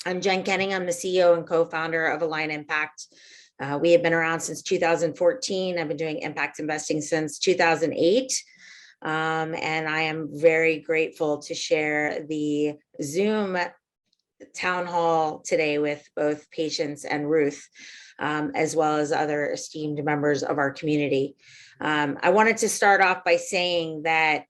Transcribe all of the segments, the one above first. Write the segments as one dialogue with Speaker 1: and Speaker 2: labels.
Speaker 1: I'm Jen Kenning. I'm the CEO and co-founder of Align Impact. We have been around since 2014. I've been doing impact investing since 2008. And I am very grateful to share the Zoom town hall today with both Patience and Ruth, as well as other esteemed members of our community. I wanted to start off by saying that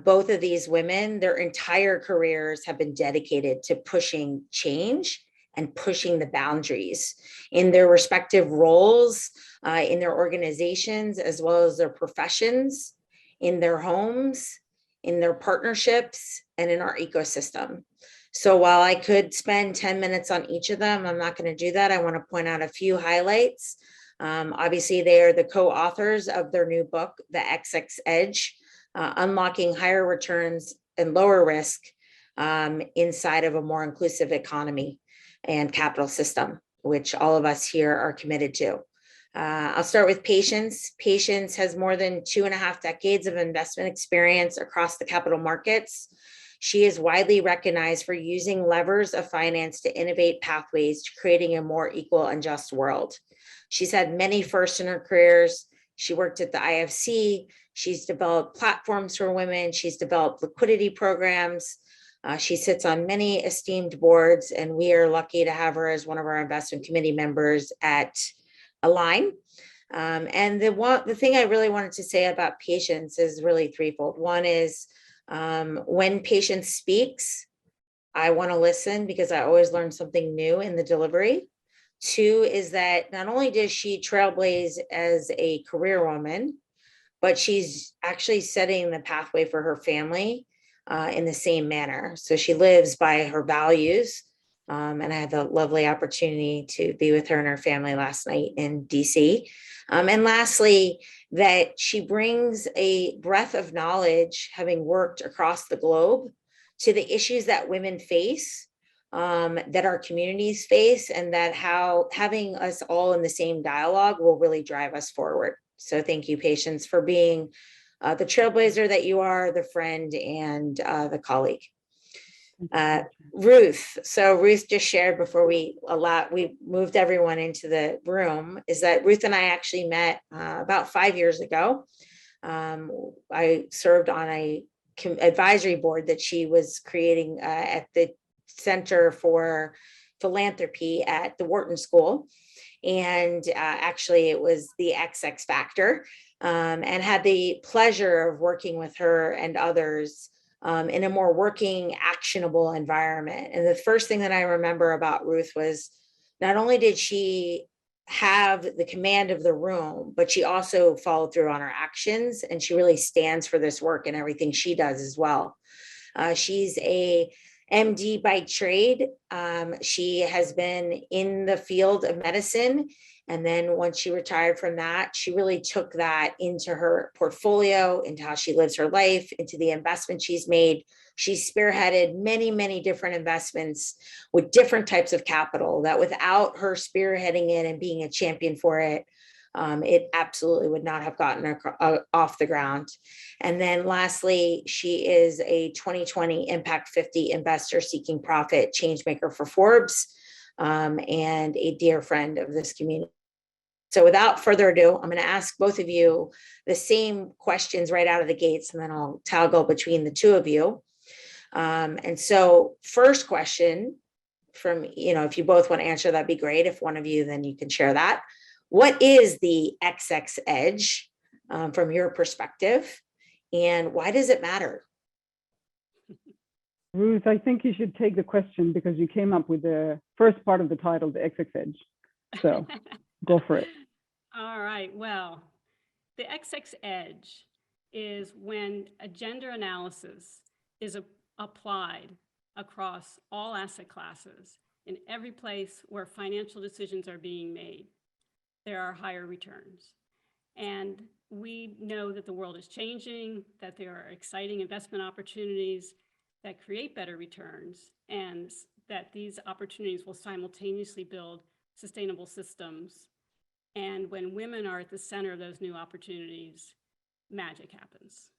Speaker 1: both of these women, their entire careers have been dedicated to pushing change and pushing the boundaries in their respective roles, in their organizations, as well as their professions, in their homes, in their partnerships, and in our ecosystem. So while I could spend 10 minutes on each of them, I'm not going to do that. I want to point out a few highlights. Obviously, they are the co-authors of their new book, The XX Edge, Unlocking Higher Returns and Lower Risk inside of a more inclusive economy and capital system, which all of us here are committed to. I'll start with Patience. Patience has more than 2.5 decades of investment experience across the capital markets. She is widely recognized for using levers of finance to innovate pathways to creating a more equal and just world. She's had many firsts in her careers. She worked at the IFC. She's developed platforms for women. She's developed liquidity programs. She sits on many esteemed boards, and we are lucky to have her as one of our investment committee members at Align. And the thing I really wanted to say about Patience is really threefold. One is when Patience speaks, I want to listen because I always learn something new in the delivery. Two is that not only does she trailblaze as a career woman, but she's actually setting the pathway for her family in the same manner. So she lives by her values. And I had the lovely opportunity to be with her and her family last night in DC. And lastly, that she brings a breadth of knowledge, having worked across the globe, to the issues that women face, that our communities face, and that how having us all in the same dialogue will really drive us forward. So thank you, Patience, for being the trailblazer that you are, the friend, and the colleague. Ruth. So Ruth just shared before we moved everyone into the room, is that Ruth and I actually met about 5 years ago. I served on a advisory board that she was creating at the Center for Philanthropy at the Wharton School. And actually it was the XX Factor, and had the pleasure of working with her and others in a more working, actionable environment. And the first thing that I remember about Ruth was not only did she have the command of the room, but she also followed through on her actions, and she really stands for this work and everything she does as well. She's a MD by trade. She has been in the field of medicine. And then once she retired from that, she really took that into her portfolio, into how she lives her life, into the investment she's made. She's spearheaded many, many different investments with different types of capital that without her spearheading it and being a champion for it, it absolutely would not have gotten off the ground. And then lastly, she is a 2020 Impact 50 investor seeking profit changemaker for Forbes, and a dear friend of this community. So without further ado, I'm going to ask both of you the same questions right out of the gates, and then I'll toggle between the two of you. And so first question from, if you both want to answer, that'd be great. If one of you, then you can share that. What is the XX Edge from your perspective, and why does it matter?
Speaker 2: Ruth, I think you should take the question because you came up with the first part of the title, the XX Edge. So go for it.
Speaker 3: All right. Well, the XX Edge is when a gender analysis is applied across all asset classes in every place where financial decisions are being made. There are higher returns. And we know that the world is changing, that there are exciting investment opportunities that create better returns, and that these opportunities will simultaneously build sustainable systems. And when women are at the center of those new opportunities, magic happens.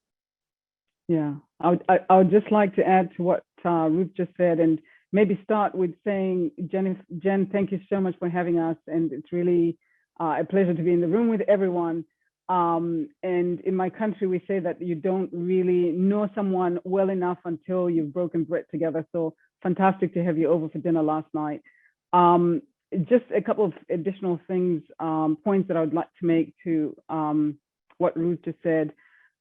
Speaker 2: Yeah, I would just like to add to what Ruth just said, and maybe start with saying, Jen, thank you so much for having us. And it's really a pleasure to be in the room with everyone. And in my country, we say that you don't really know someone well enough until you've broken bread together. So fantastic to have you over for dinner last night. Just a couple of additional things, points that I would like to make to what Ruth just said.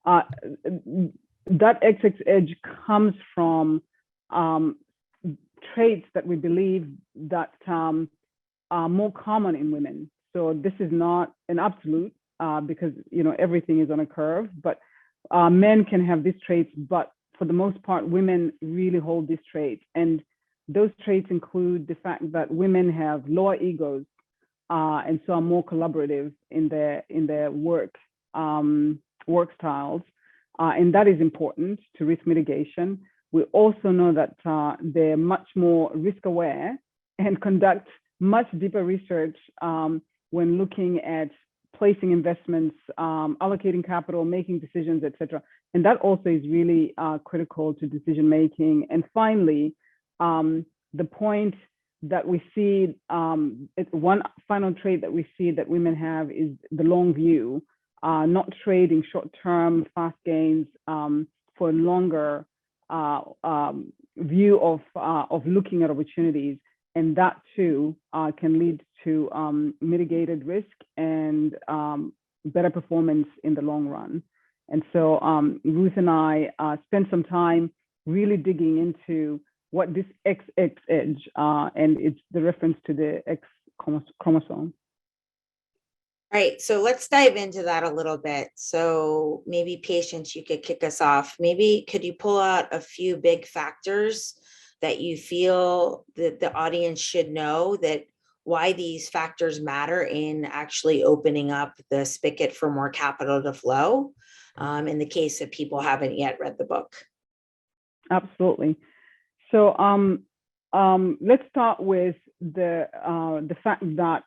Speaker 2: That XX edge comes from traits that we believe that are more common in women. So this is not an absolute, because everything is on a curve, but men can have these traits, but for the most part, women really hold these traits. And those traits include the fact that women have lower egos, and so are more collaborative in their work styles, and that is important to risk mitigation. We also know that they're much more risk aware and conduct much deeper research when looking at placing investments, allocating capital, making decisions, etc. And that also is really critical to decision making. And finally, the point that we see, one final trait that we see that women have is the long view, not trading short-term fast gains for a longer view of looking at opportunities. And that too can lead to mitigated risk and better performance in the long run. And so Ruth and I spent some time really digging into what this XX edge, and it's the reference to the X chromosome.
Speaker 1: All right, so let's dive into that a little bit. So maybe Patience, you could kick us off. Maybe could you pull out a few big factors that you feel that the audience should know, that why these factors matter in actually opening up the spigot for more capital to flow, in the case that people haven't yet read the book?
Speaker 2: Absolutely. So let's start with the fact that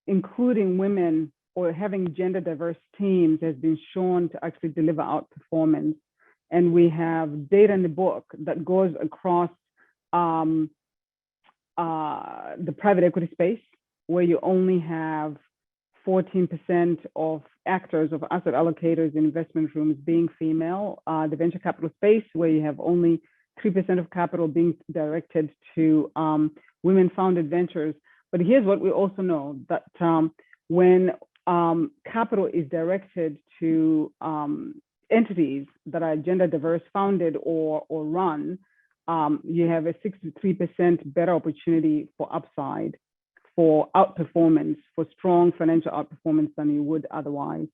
Speaker 2: including women or having gender diverse teams has been shown to actually deliver outperformance. And we have data in the book that goes across the private equity space, where you only have 14% of actors, of asset allocators in investment rooms being female, the venture capital space, where you have only 3% of capital being directed to women-founded ventures. But here's what we also know, that when capital is directed to entities that are gender diverse, founded or run, you have a 63% better opportunity for upside, for outperformance, for strong financial outperformance than you would otherwise.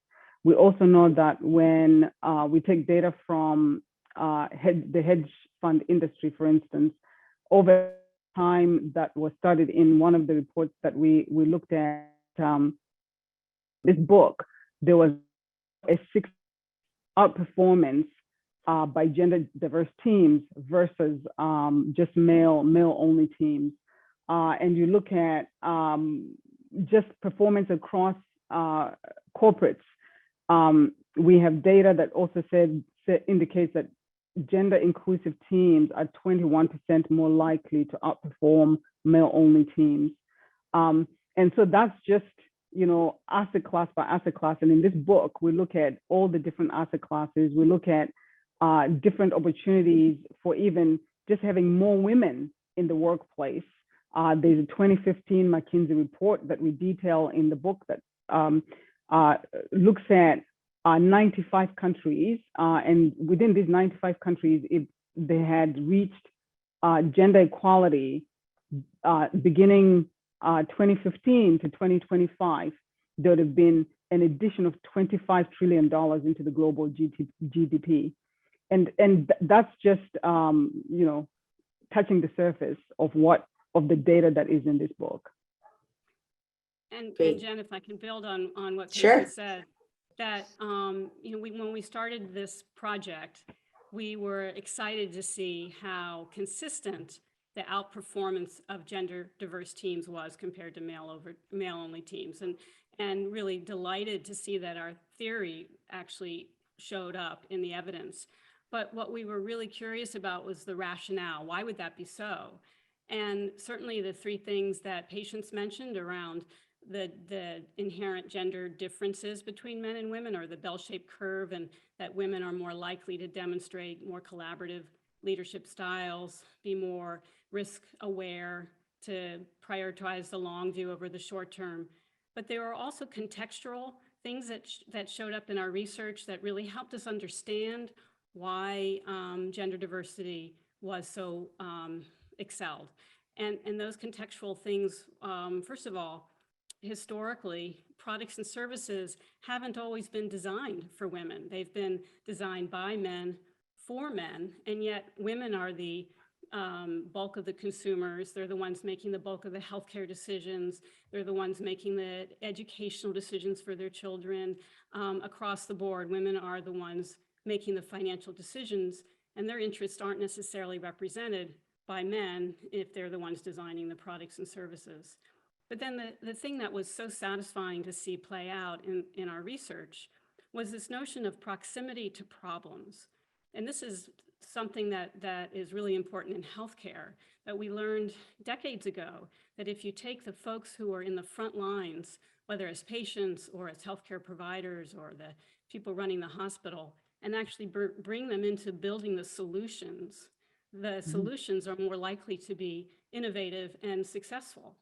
Speaker 2: We also know that when we take data from the hedge fund industry, for instance, over time that was studied in one of the reports that we looked at, this book, there was a 6 outperformance by gender diverse teams versus just male only teams. And you look at just performance across corporates. We have data that also indicates that gender inclusive teams are 21% more likely to outperform male only teams. And so that's just, asset class by asset class. And in this book, we look at all the different asset classes. We look at different opportunities for even just having more women in the workplace. There's a 2015 McKinsey report that we detail in the book that looks at 95 countries, and within these 95 countries, they had reached gender equality beginning 2015 to 2025, there would have been an addition of $25 trillion into the global GDP. And that's just, touching the surface of the data that is in this book.
Speaker 3: And Jen, if I can build on what
Speaker 1: Sure.
Speaker 3: Patience said, that when we started this project, we were excited to see how consistent the outperformance of gender diverse teams was compared to male only teams, and really delighted to see that our theory actually showed up in the evidence. But what we were really curious about was the rationale. Why would that be so? And certainly the three things that Patience mentioned around the inherent gender differences between men and women, or the bell-shaped curve, and that women are more likely to demonstrate more collaborative leadership styles, be more risk aware, to prioritize the long view over the short term. But there are also contextual things that showed up in our research that really helped us understand why gender diversity was so excelled. And those contextual things, first of all, historically, products and services haven't always been designed for women. They've been designed by men for men, and yet women are the bulk of the consumers. They're the ones making the bulk of the healthcare decisions. They're the ones making the educational decisions for their children. Across the board, women are the ones making the financial decisions, and their interests aren't necessarily represented by men if they're the ones designing the products and services. But then the thing that was so satisfying to see play out in our research was this notion of proximity to problems. And this is something that is really important in healthcare, that we learned decades ago, that if you take the folks who are in the front lines, whether as patients or as healthcare providers or the people running the hospital, and actually bring them into building the solutions, the solutions are more likely to be innovative and successful,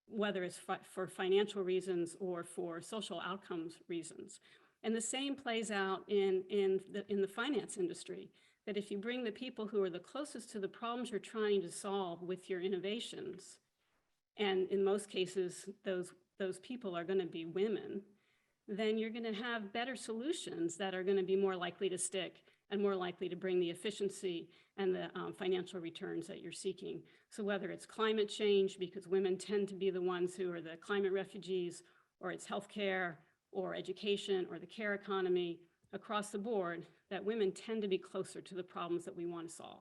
Speaker 3: whether it's for financial reasons or for social outcomes reasons. And the same plays out in the finance industry, that if you bring the people who are the closest to the problems you're trying to solve with your innovations, and in most cases, those people are going to be women, then you're going to have better solutions that are going to be more likely to stick and more likely to bring the efficiency and the financial returns that you're seeking. So whether it's climate change, because women tend to be the ones who are the climate refugees, or it's healthcare or education or the care economy, across the board, that women tend to be closer to the problems that we want to solve.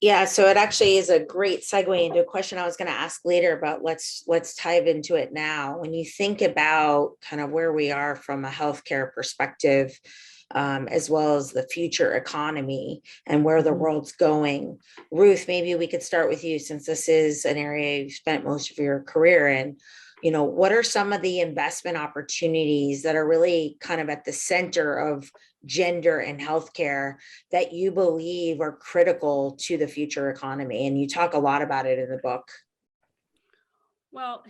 Speaker 1: Yeah, so it actually is a great segue into a question I was going to ask later, but let's dive into it now. When you think about kind of where we are from a healthcare perspective, as well as the future economy and where the world's going, Ruth, maybe we could start with you, since this is an area you've spent most of your career in. You know, what are some of the investment opportunities that are really kind of at the center of gender and healthcare that you believe are critical to the future economy? And you talk a lot about it in the book.
Speaker 3: Well,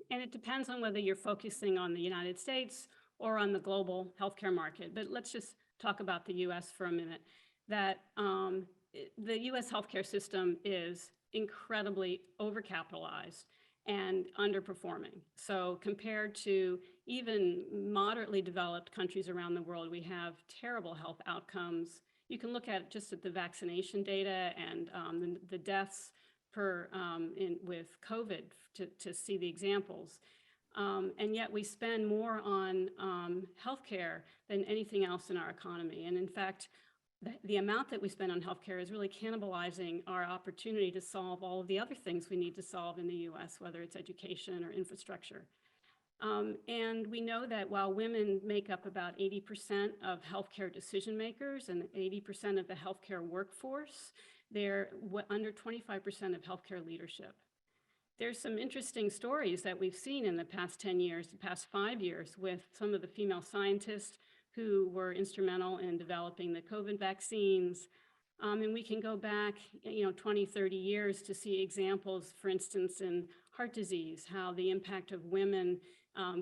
Speaker 3: and it depends on whether you're focusing on the United States or on the global healthcare market. But let's just talk about the US for a minute. That the US healthcare system is incredibly overcapitalized and underperforming. So compared to even moderately developed countries around the world, we have terrible health outcomes. You can look at just at the vaccination data and the deaths with COVID to see the examples. And yet we spend more on healthcare than anything else in our economy. And in fact, the amount that we spend on healthcare is really cannibalizing our opportunity to solve all of the other things we need to solve in the US, whether it's education or infrastructure. And we know that while women make up about 80% of healthcare decision makers and 80% of the healthcare workforce, they're under 25% of healthcare leadership. There's some interesting stories that we've seen in the past 10 years, the past 5 years, with some of the female scientists who were instrumental in developing the COVID vaccines. And we can go back, 20, 30 years to see examples, for instance, in heart disease, how the impact of women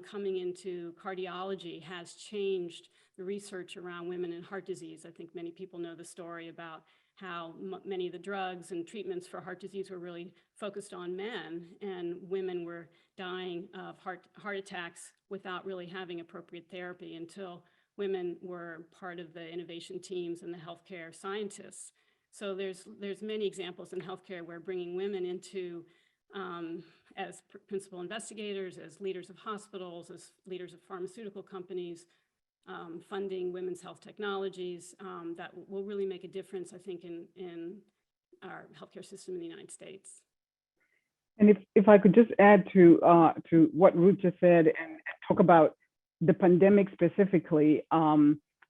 Speaker 3: coming into cardiology has changed the research around women and heart disease. I think many people know the story about how many of the drugs and treatments for heart disease were really focused on men, and women were dying of heart attacks without really having appropriate therapy until women were part of the innovation teams and the healthcare scientists. So there's many examples in healthcare where bringing women into as principal investigators, as leaders of hospitals, as leaders of pharmaceutical companies, funding women's health technologies, that will really make a difference, I think, in our healthcare system in the United States.
Speaker 2: And if I could just add to what Ruth just said and talk about the pandemic specifically,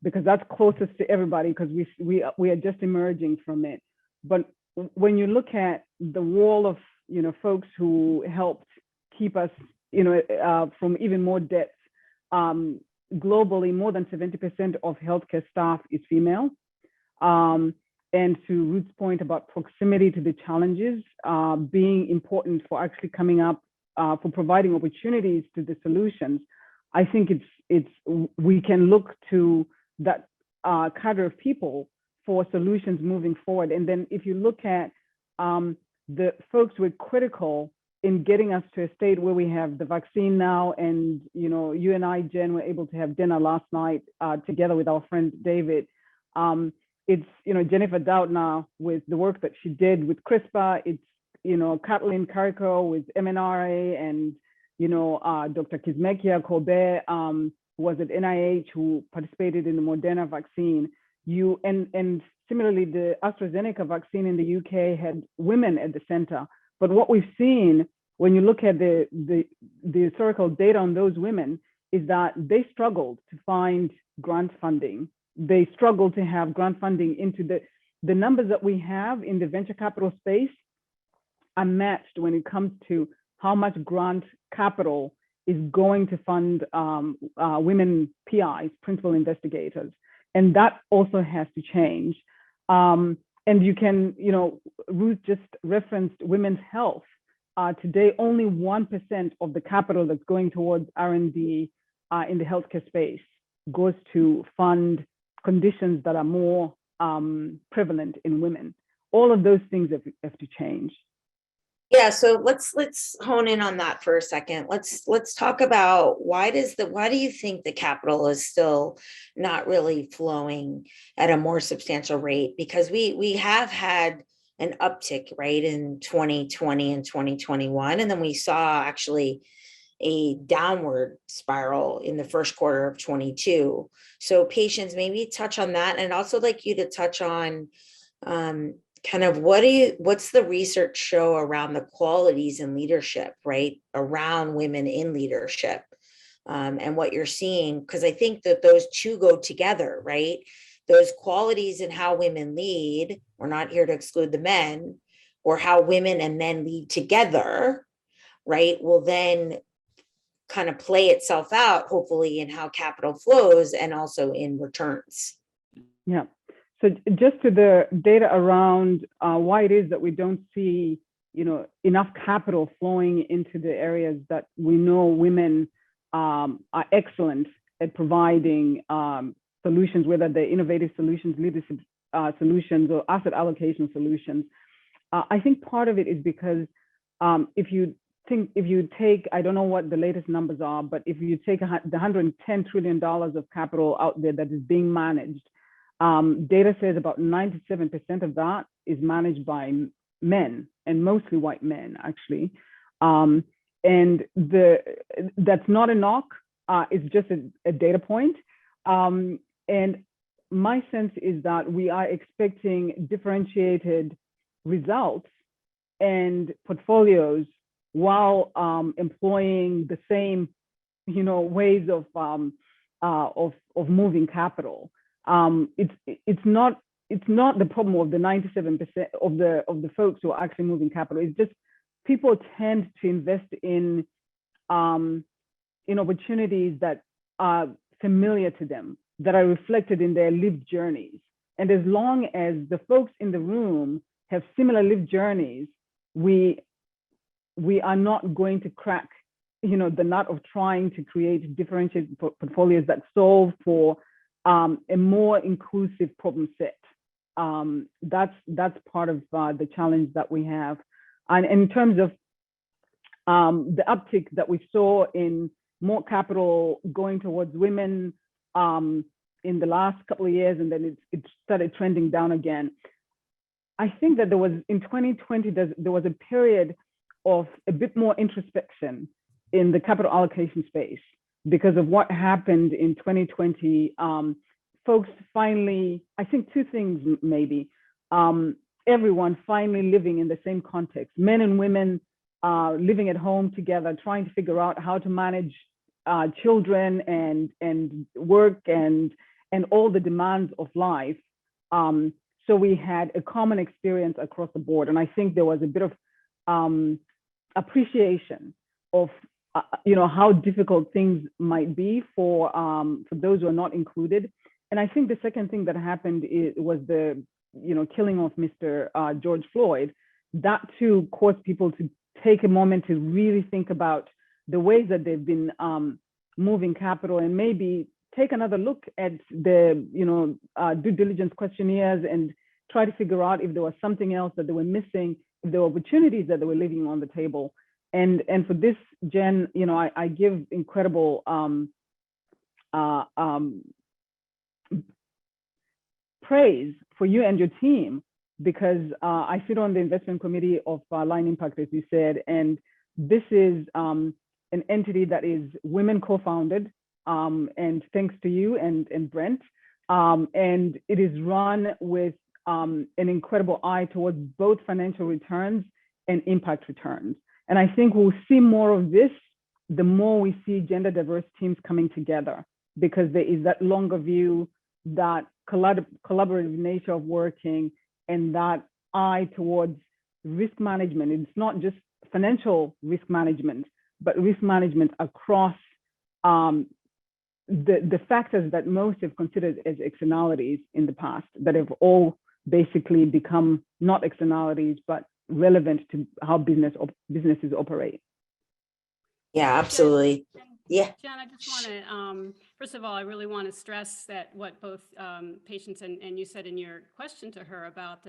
Speaker 2: because that's closest to everybody, because we are just emerging from it. But when you look at the wall of, folks who helped keep us, from even more debts, globally, more than 70% of healthcare staff is female. And to Ruth's point about proximity to the challenges being important for actually coming up, for providing opportunities to the solutions, I think we can look to that cadre of people for solutions moving forward. And then if you look at the folks who are critical in getting us to a state where we have the vaccine now, and you and I, Jen, were able to have dinner last night together with our friend David. It's Jennifer Doudna with the work that she did with CRISPR. It's Kathleen Carrico with MNRA, and Dr. Kizzmekia Colbert was at NIH, who participated in the Moderna vaccine. And similarly, the AstraZeneca vaccine in the UK had women at the center. But what we've seen when you look at the historical data on those women is that they struggled to find grant funding. They struggled to have grant funding into the numbers that we have in the venture capital space are matched when it comes to how much grant capital is going to fund women PIs, principal investigators. And that also has to change. And you can, Ruth just referenced women's health. Today, only 1% of the capital that's going towards R&D in the healthcare space goes to fund conditions that are more prevalent in women. All of those things have to change.
Speaker 1: Yeah, so let's hone in on that for a second. Let's talk about why do you think the capital is still not really flowing at a more substantial rate? Because we have had an uptick, right, in 2020 and 2021, and then we saw actually a downward spiral in the first quarter of 22. So Patience, maybe touch on that, and also like you to touch on kind of what's the research show around the qualities in leadership, right, around women in leadership, and what you're seeing, because I think that those two go together, right? Those qualities in how women lead, we're not here to exclude the men, or how women and men lead together, right, will then kind of play itself out, hopefully, in how capital flows and also in returns.
Speaker 2: Yeah. So just to the data around why it is that we don't see, enough capital flowing into the areas that we know women are excellent at providing solutions, whether they're innovative solutions, leadership solutions, or asset allocation solutions. I think part of it is because if you take, I don't know what the latest numbers are, but if you take the $110 trillion of capital out there that is being managed, data says about 97% of that is managed by men, and mostly white men, actually. And that's not a knock, it's just a data point. And my sense is that we are expecting differentiated results and portfolios while employing the same, ways of moving capital. It's not the problem of the 97% of the folks who are actually moving capital. It's just people tend to invest in opportunities that are familiar to them, that are reflected in their lived journeys. And as long as the folks in the room have similar lived journeys, we are not going to crack, the nut of trying to create differentiated portfolios that solve for a more inclusive problem set. That's part of the challenge that we have. And in terms of the uptick that we saw in more capital going towards women in the last couple of years, and then it started trending down again. I think that in 2020, there was a period of a bit more introspection in the capital allocation space because of what happened in 2020. Folks finally, I think two things maybe, everyone finally living in the same context, men and women living at home together, trying to figure out how to manage children and work and and all the demands of life. So we had a common experience across the board. And I think there was a bit of appreciation of how difficult things might be for those who are not included. And I think the second thing that happened was the killing of Mr. George Floyd. That too caused people to take a moment to really think about the ways that they've been moving capital, and maybe take another look at the due diligence questionnaires and try to figure out if there was something else that they were missing, if there were opportunities that they were leaving on the table. And for this, Jen, I give incredible praise for you and your team, because I sit on the investment committee of Line Impact, as you said, and this is an entity that is women co-founded, and thanks to you and Brent, and it is run with an incredible eye towards both financial returns and impact returns. And I think we'll see more of this the more we see gender diverse teams coming together, because there is that longer view, that collaborative nature of working, and that eye towards risk management. It's not just financial risk management, but risk management across the factors that most have considered as externalities in the past, that have all basically become not externalities, but relevant to how businesses operate.
Speaker 1: Yeah, absolutely. Yeah.
Speaker 3: Jen, I just want to, first of all, I really want to stress that what both Patience and you said in your question to her about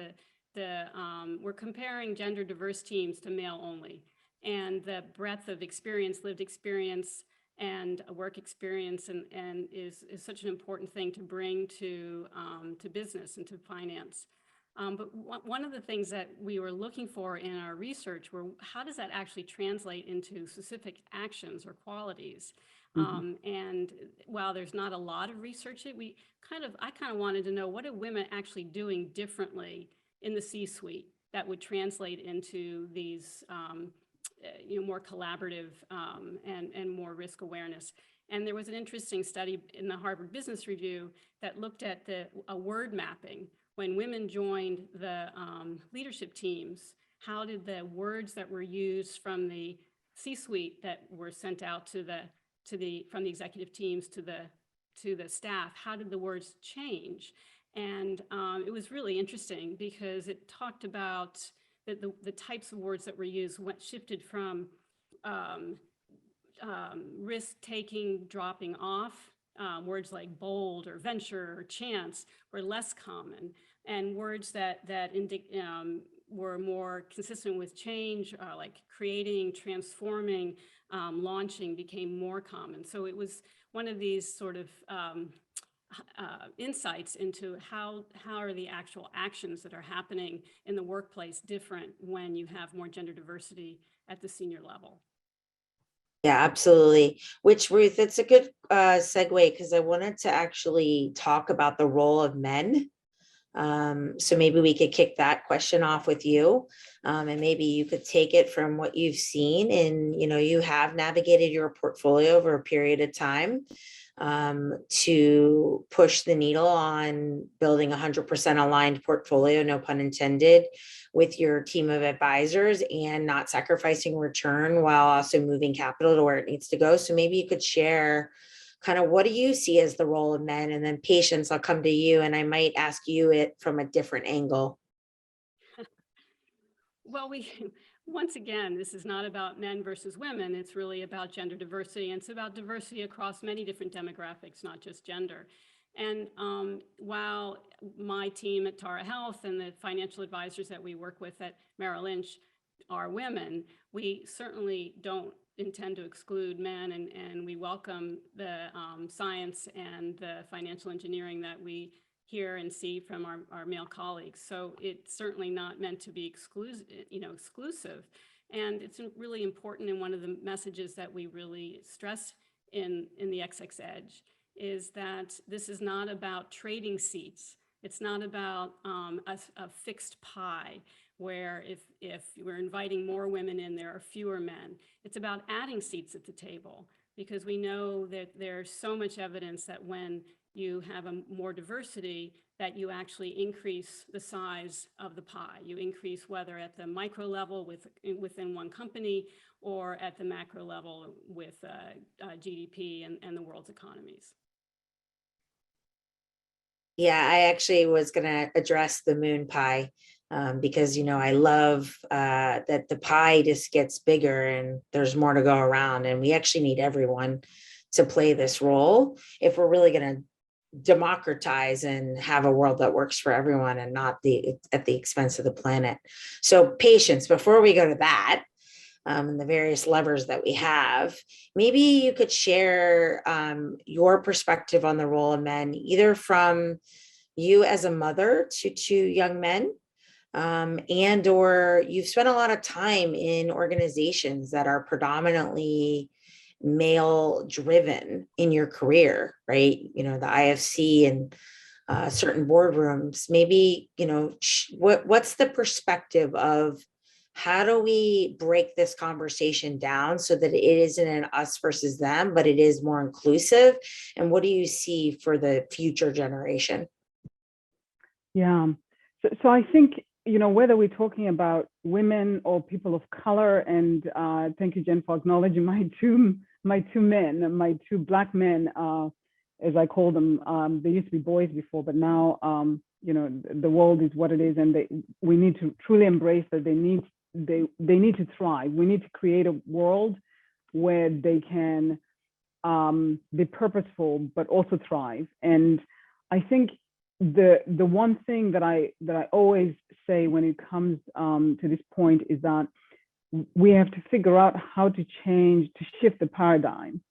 Speaker 3: we're comparing gender diverse teams to male only, and the breadth of experience, lived experience, and work experience, and is such an important thing to bring to business and to finance. But one of the things that we were looking for in our research were, how does that actually translate into specific actions or qualities? And while there's not a lot of research, I kind of wanted to know, what are women actually doing differently in the C-suite that would translate into these more collaborative and more risk awareness. And there was an interesting study in the Harvard Business Review that looked at a word mapping. When women joined the leadership teams, how did the words that were used from the C-suite that were sent out from the executive teams to the staff, how did the words change? And it was really interesting, because it talked about the types of words that were used shifted from risk-taking dropping off. Words like bold or venture or chance were less common, and words that were more consistent with change, like creating, transforming, launching, became more common. So it was one of these sort of insights into how are the actual actions that are happening in the workplace different when you have more gender diversity at the senior level.
Speaker 1: Yeah, absolutely. Which, Ruth, it's a good segue, because I wanted to actually talk about the role of men. So maybe we could kick that question off with you, and maybe you could take it from what you've seen. And you have navigated your portfolio over a period of time to push the needle on building 100% aligned portfolio, no pun intended, with your team of advisors, and not sacrificing return while also moving capital to where it needs to go. So maybe you could share kind of, what do you see as the role of men? And then Patience, I'll come to you, and I might ask you it from a different angle.
Speaker 3: Well, once again, this is not about men versus women. It's really about gender diversity, and it's about diversity across many different demographics, not just gender. And while my team at Tara Health and the financial advisors that we work with at Merrill Lynch are women, we certainly don't intend to exclude men, and we welcome the science and the financial engineering that we hear and see from our male colleagues. So it's certainly not meant to be exclusive. And it's really important, and one of the messages that we really stress in the XX Edge is that this is not about trading seats. It's not about a fixed pie where if we're inviting more women in, there are fewer men. It's about adding seats at the table, because we know that there's so much evidence that when you have more diversity, that you actually increase the size of the pie. You increase whether at the micro level within one company or at the macro level with GDP and the world's economies.
Speaker 1: Yeah, I actually was going to address the moon pie because, I love that the pie just gets bigger and there's more to go around. And we actually need everyone to play this role if we're really going to democratize and have a world that works for everyone and not at the expense of the planet. So Patience, before we go to that, and the various levers that we have, maybe you could share your perspective on the role of men, either from you as a mother to two young men, and or you've spent a lot of time in organizations that are predominantly male driven in your career, right? The IFC and certain boardrooms. Maybe, what's the perspective of how do we break this conversation down so that it isn't an us versus them, but it is more inclusive? And what do you see for the future generation?
Speaker 2: Yeah. So I think, whether we're talking about women or people of color, and thank you, Jen, for acknowledging my two men, my two Black men, as I call them. They used to be boys before, but now, the world is what it is, and we need to truly embrace that they need to thrive. We need to create a world where they can be purposeful, but also thrive. And I think the one thing that I always say when it comes to this point is that we have to figure out how to shift the paradigm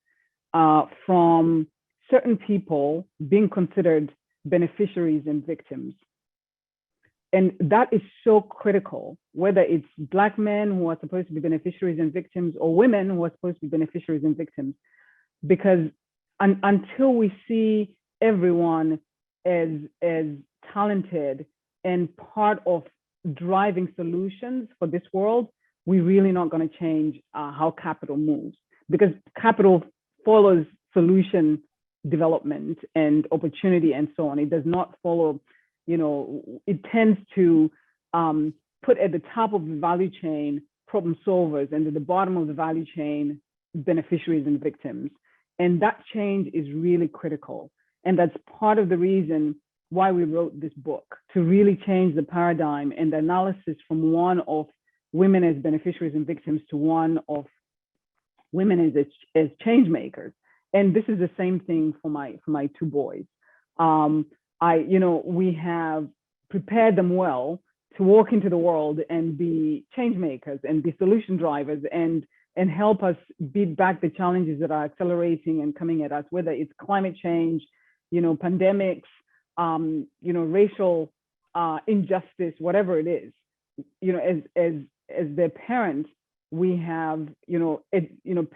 Speaker 2: from certain people being considered beneficiaries and victims. And that is so critical, whether it's Black men who are supposed to be beneficiaries and victims or women who are supposed to be beneficiaries and victims. Because until we see everyone as talented and part of driving solutions for this world, we're really not going to change how capital moves. Because capital follows solution development and opportunity and so on. It does not follow, it tends to put at the top of the value chain problem solvers and at the bottom of the value chain beneficiaries and victims. And that change is really critical. And that's part of the reason why we wrote this book, to really change the paradigm and the analysis from one of women as beneficiaries and victims to one of women as change makers. And this is the same thing for my two boys. We have prepared them well to walk into the world and be change makers and be solution drivers and help us beat back the challenges that are accelerating and coming at us, whether it's climate change, pandemics, racial injustice, whatever it is. As their parents, we have,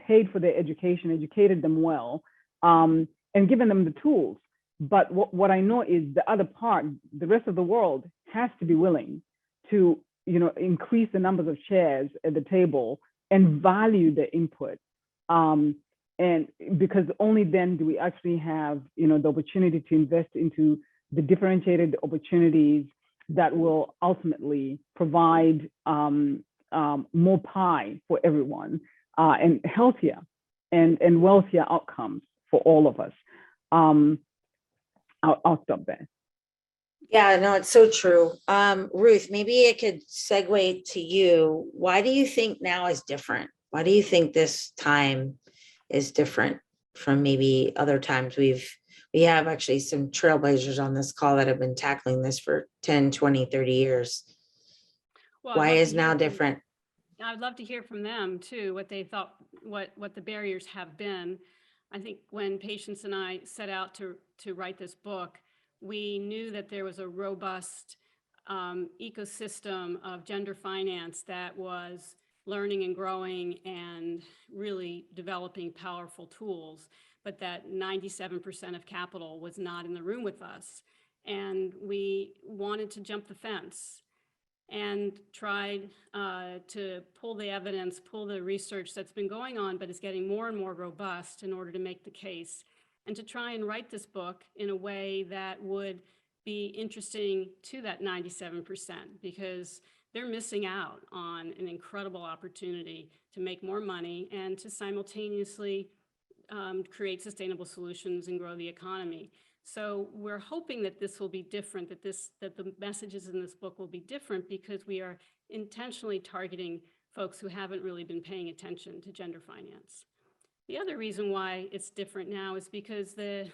Speaker 2: paid for their education, educated them well, and given them the tools. But what I know is the other part, the rest of the world has to be willing to, increase the numbers of chairs at the table and value the input. And because only then do we actually have, the opportunity to invest into the differentiated opportunities that will ultimately provide more pie for everyone and healthier and wealthier outcomes for all of us. I'll stop there.
Speaker 1: Yeah, no, it's so true. Ruth, maybe it could segue to you. Why do you think now is different? Why do you think this time is different from maybe other times? We have actually some trailblazers on this call that have been tackling this for 10, 20, 30 years.
Speaker 3: Well,
Speaker 1: why is now different?
Speaker 3: I'd love to hear from them too, what they thought, what the barriers have been. I think when Patience and I set out to write this book, we knew that there was a robust ecosystem of gender finance that was learning and growing and really developing powerful tools, but that 97% of capital was not in the room with us. And we wanted to jump the fence and tried to pull the evidence, pull the research that's been going on, but it's getting more and more robust in order to make the case and to try and write this book in a way that would be interesting to that 97%, because they're missing out on an incredible opportunity to make more money and to simultaneously create sustainable solutions and grow the economy. So we're hoping that this will be different, that the messages in this book will be different, because we are intentionally targeting folks who haven't really been paying attention to gender finance. The other reason why it's different now is because the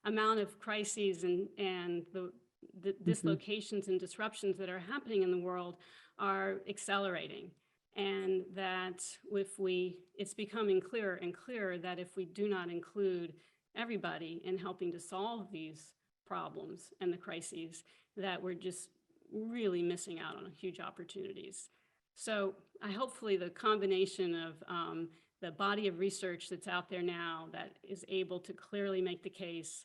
Speaker 3: amount of crises and the dislocations and disruptions that are happening in the world are accelerating. And that it's becoming clearer and clearer that if we do not include everybody in helping to solve these problems and the crises, that we're just really missing out on huge opportunities. So hopefully the combination of the body of research that's out there now that is able to clearly make the case,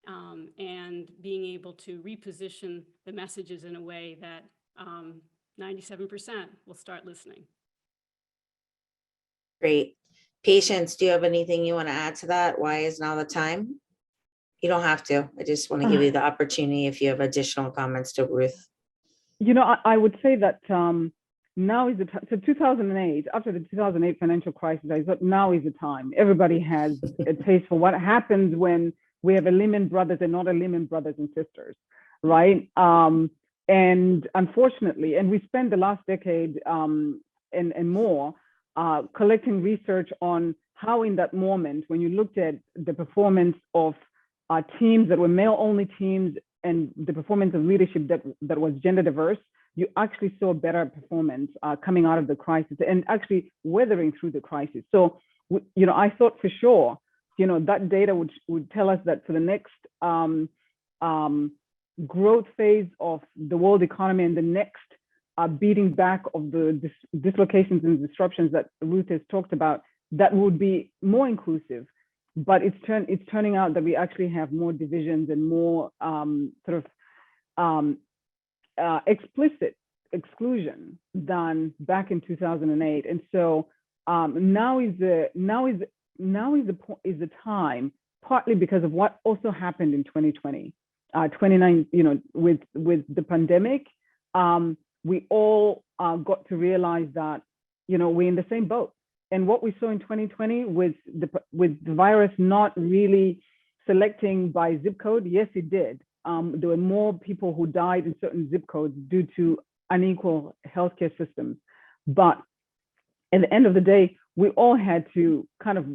Speaker 3: and being able to reposition the messages in a way that 97% will start listening.
Speaker 1: Great. Patience, do you have anything you want to add to that? Why is now the time? You don't have to. I just want to give you the opportunity if you have additional comments to Ruth.
Speaker 2: You know, I would say that now is the time. So 2008, after the 2008 financial crisis, I thought now is the time. Everybody has a taste for what happens when we have a Lehman Brothers and not a Lehman Brothers and sisters, right? And unfortunately, and we spent the last decade and more collecting research on how in that moment, when you looked at the performance of teams that were male-only teams and the performance of leadership that was gender diverse, you actually saw better performance coming out of the crisis and actually weathering through the crisis. So, you know, I thought for sure, you know, that data would tell us that for the next growth phase of the world economy and the next beating back of the dislocations and disruptions that Ruth has talked about, that would be more inclusive. But it's turning out that we actually have more divisions and more explicit exclusion than back in 2008. And so now is the time, partly because of what also happened in 2020, 29, you know, with the pandemic. We all got to realize that, you know, we're in the same boat. And what we saw in 2020 with the virus not really selecting by zip code, yes, it did. There were more people who died in certain zip codes due to unequal healthcare systems. But at the end of the day, we all had to kind of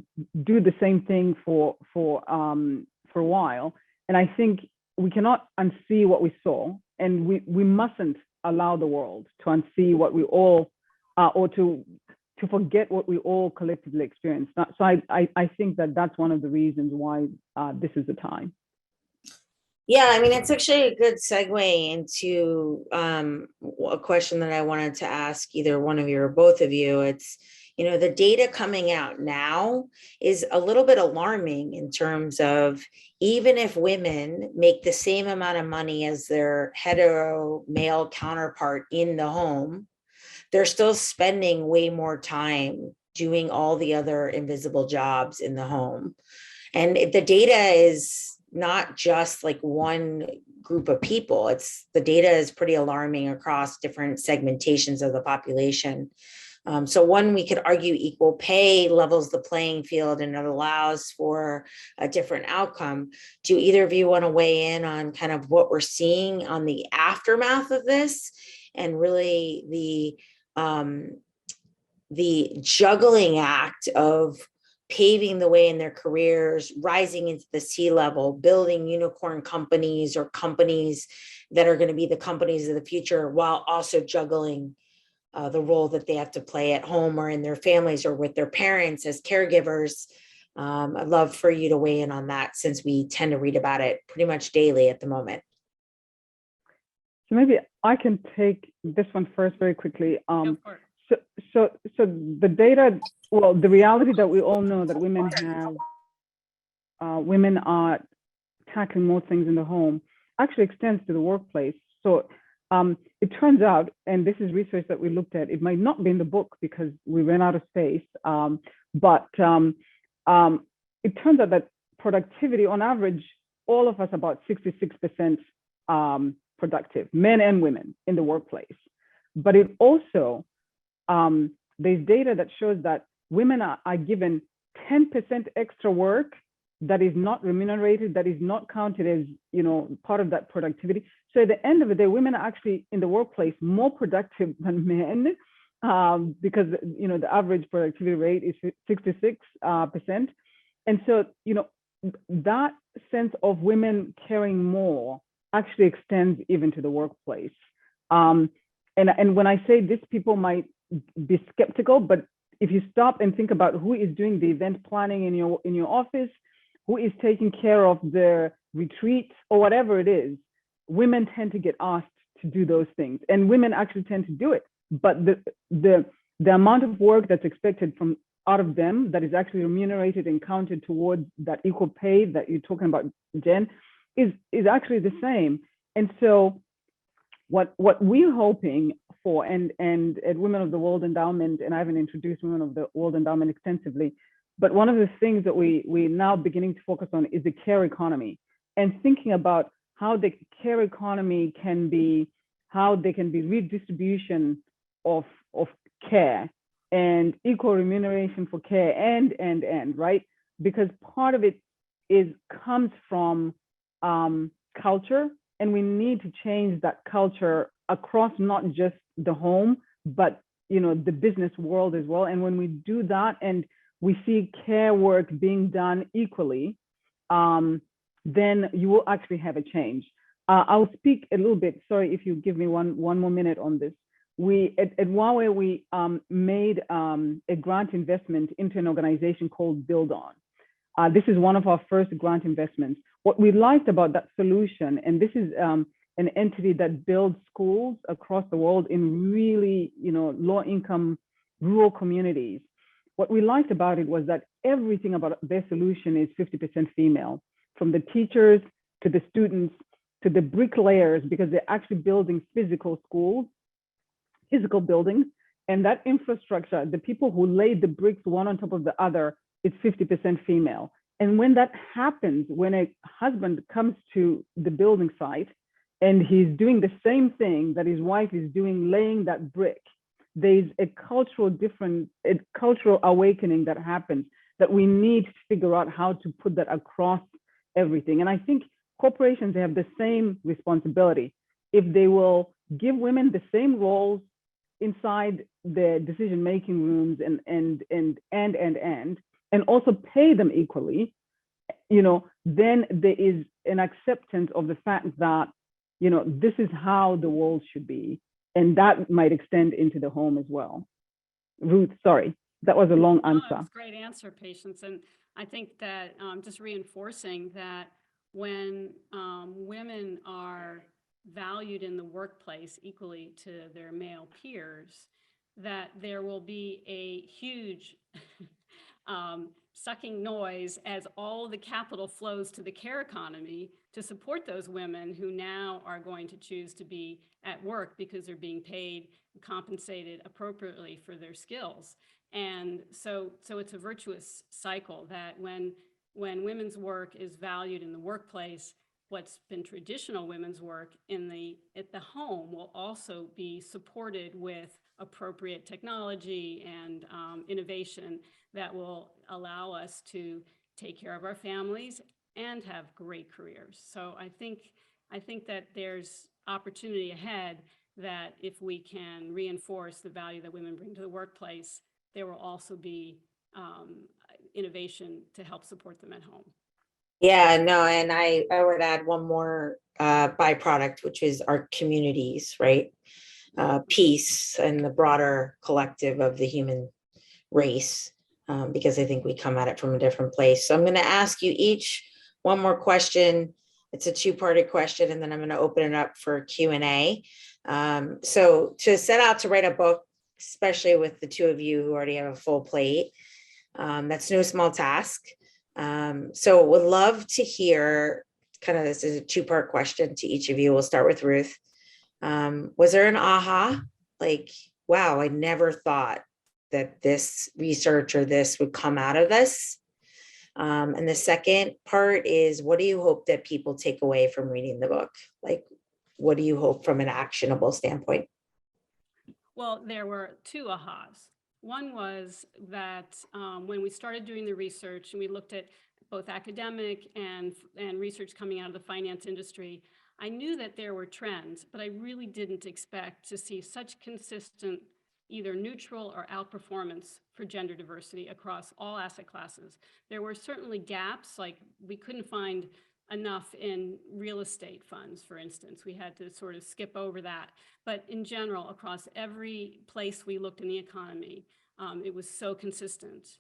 Speaker 2: do the same thing for a while. And I think we cannot unsee what we saw, and we mustn't allow the world to unsee what we all, or to forget what we all collectively experienced. So I think that that's one of the reasons why this is the time.
Speaker 1: Yeah, I mean, it's actually a good segue into a question that I wanted to ask either one of you or both of you. It's, you know, the data coming out now is a little bit alarming in terms of, even if women make the same amount of money as their hetero male counterpart in the home, they're still spending way more time doing all the other invisible jobs in the home. And the data is not just like one group of people. The data is pretty alarming across different segmentations of the population. So one, we could argue equal pay levels the playing field and it allows for a different outcome. Do either of you want to weigh in on kind of what we're seeing on the aftermath of this, and really the juggling act of paving the way in their careers, rising into the C-level, building unicorn companies or companies that are going to be the companies of the future, while also juggling the role that they have to play at home or in their families or with their parents as caregivers. I'd love for you to weigh in on that, since we tend to read about it pretty much daily at the moment.
Speaker 2: So maybe I can take this one first very quickly. So the data, well, the reality that we all know that women are tackling more things in the home actually extends to the workplace. So it turns out, and this is research that we looked at, it might not be in the book because we ran out of space, but it turns out that productivity on average, all of us about 66% productive, men and women in the workplace. But it also, there's data that shows that women are given 10% extra work that is not remunerated, that is not counted as, part of that productivity. So at the end of the day, women are actually in the workplace more productive than men, because, the average productivity rate is 66%. And so, that sense of women caring more actually extends even to the workplace. And when I say this, people might be skeptical, but if you stop and think about who is doing the event planning in your office, who is taking care of the retreat or whatever it is, women tend to get asked to do those things, and women actually tend to do it. But the amount of work that's expected from out of them that is actually remunerated and counted towards that equal pay that you're talking about, Jen, is actually the same. And so what we're hoping for, and at Women of the World Endowment, and I haven't introduced Women of the World Endowment extensively, but one of the things that we're now beginning to focus on is the care economy, and thinking about how the care economy can be, how there can be redistribution of care and equal remuneration for care, and right? Because part of it comes from culture, and we need to change that culture across not just the home, but the business world as well. And when we do that, and we see care work being done equally, then you will actually have a change. I'll speak a little bit. Sorry, if you give me one more minute on this. We at Huawei, we made a grant investment into an organization called Build On. This is one of our first grant investments. What we liked about that solution, and this is an entity that builds schools across the world in really, low-income rural communities. What we liked about it was that everything about their solution is 50% female, from the teachers to the students to the bricklayers, because they're actually building physical schools, physical buildings, and that infrastructure, the people who laid the bricks one on top of the other, it's 50% female. And when that happens, when a husband comes to the building site and he's doing the same thing that his wife is doing, laying that brick, there's a cultural awakening that happens that we need to figure out how to put that across everything. And I think corporations have the same responsibility. If they will give women the same roles inside the decision-making rooms and also pay them equally, then there is an acceptance of the fact that, this is how the world should be. And that might extend into the home as well. Ruth, sorry, that was a long answer.
Speaker 3: That's a great answer, Patience. And I think that just reinforcing that when women are valued in the workplace equally to their male peers, that there will be a huge sucking noise as all the capital flows to the care economy to support those women who now are going to choose to be at work because they're being paid and compensated appropriately for their skills. And so it's a virtuous cycle that when women's work is valued in the workplace, what's been traditional women's work at the home will also be supported with appropriate technology and innovation that will allow us to take care of our families and have great careers. So I think that there's opportunity ahead, that if we can reinforce the value that women bring to the workplace, there will also be innovation to help support them at home.
Speaker 1: Yeah, no, and I would add one more byproduct, which is our communities, right? Peace and the broader collective of the human race, because I think we come at it from a different place. So I'm going to ask you each one more question. It's a two-parted question, and then I'm going to open it up for Q&A. So to set out to write a book, especially with the two of you who already have a full plate, that's no small task. So would love to hear, kind of, this is a two-part question to each of you. We'll start with Ruth. Was there an aha, like, wow, I never thought that this research or this would come out of this? And the second part is, what do you hope that people take away from reading the book? Like, what do you hope from an actionable standpoint?
Speaker 3: Well, there were two ahas. One was that when we started doing the research and we looked at both academic and research coming out of the finance industry, I knew that there were trends, but I really didn't expect to see such consistent either neutral or outperformance for gender diversity across all asset classes. There were certainly gaps, like we couldn't find enough in real estate funds, for instance. We had to sort of skip over that. But in general, across every place we looked in the economy, it was so consistent.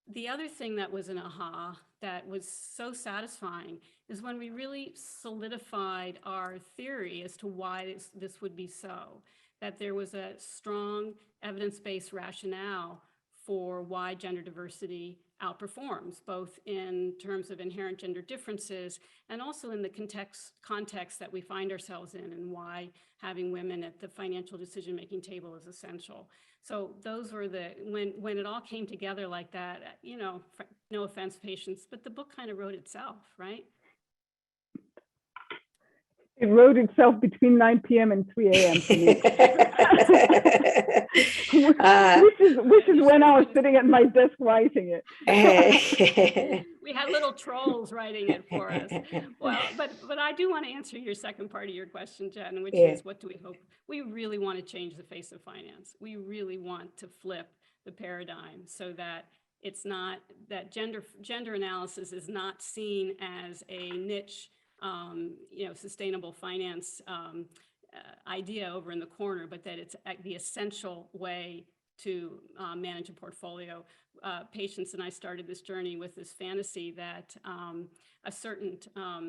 Speaker 3: The other thing that was an aha that was so satisfying is when we really solidified our theory as to why this would be so, that there was a strong evidence-based rationale for why gender diversity outperforms, both in terms of inherent gender differences and also in the context that we find ourselves in, and why having women at the financial decision-making table is essential. So those were when it all came together like that, you know, no offense, Patience, but the book kind of wrote itself, right?
Speaker 2: It wrote itself between 9 p.m. and 3 a.m. for me. which is when I was sitting at my desk writing it.
Speaker 3: We had little trolls writing it for us. Well, but I do want to answer your second part of your question, Jen, which is, what do we hope? We really want to change the face of finance. We really want to flip the paradigm so that it's not that gender analysis is not seen as a niche, you know, sustainable finance idea over in the corner, but that it's the essential way to manage a portfolio. Patience and I started this journey with this fantasy that a certain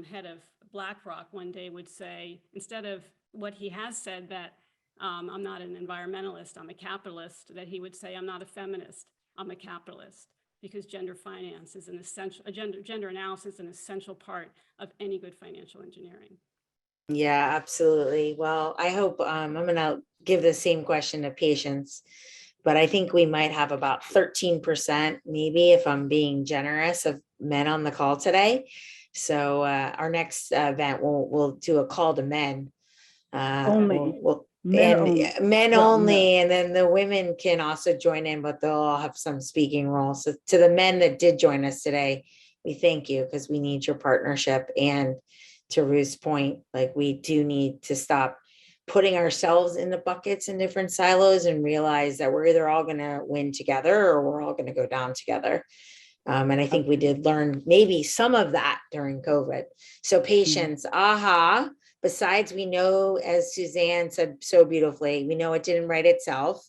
Speaker 3: head of BlackRock one day would say, instead of what he has said, that I'm not an environmentalist, I'm a capitalist, that he would say, I'm not a feminist, I'm a capitalist, because gender finance is an essential, gender analysis is an essential part of any good financial engineering.
Speaker 1: Yeah, absolutely. Well, I hope I'm going to give the same question to Patience, but I think we might have about 13%, maybe if I'm being generous, of men on the call today. So our next event, we'll do a call to men.
Speaker 2: Only.
Speaker 1: Men only, and then the women can also join in, but they'll all have some speaking roles. So to the men that did join us today, we thank you, because we need your partnership. And to Ruth's point, like, we do need to stop putting ourselves in the buckets in different silos and realize that we're either all going to win together or we're all going to go down together. And I think we did learn maybe some of that during COVID. So Patience, aha. Besides, we know, as Suzanne said so beautifully, we know it didn't write itself.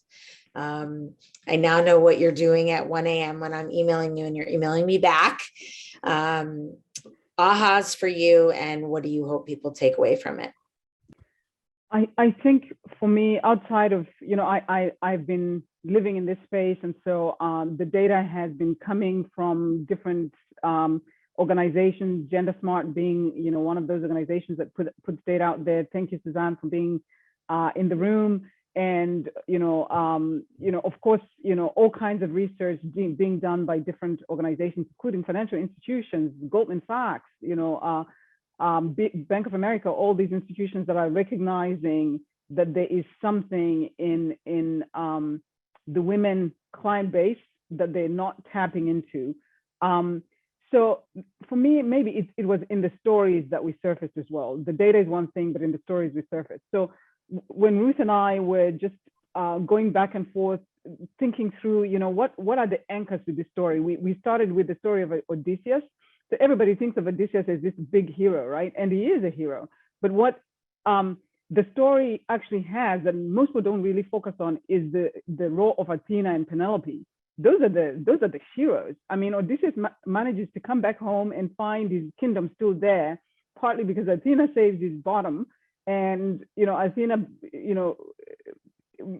Speaker 1: I now know what you're doing at 1 a.m. when I'm emailing you and you're emailing me back. Ahas for you, and what do you hope people take away from it?
Speaker 2: I think for me, outside of, you know, I've been living in this space, and so the data has been coming from different organizations, Gender Smart being, you know, one of those organizations that puts data out there. Thank you, Suzanne, for being in the room. And, of course, all kinds of research being done by different organizations, including financial institutions, Goldman Sachs, Bank of America, all these institutions that are recognizing that there is something in the women client base that they're not tapping into. So for me, maybe it was in the stories that we surfaced as well. The data is one thing, but in the stories we surfaced. So when Ruth and I were just going back and forth, thinking through, what are the anchors to this story? We started with the story of Odysseus. So everybody thinks of Odysseus as this big hero, right? And he is a hero. But what the story actually has that most people don't really focus on is the role of Athena and Penelope. Those are the heroes. I mean, Odysseus manages to come back home and find his kingdom still there, partly because Athena saves his bottom, and Athena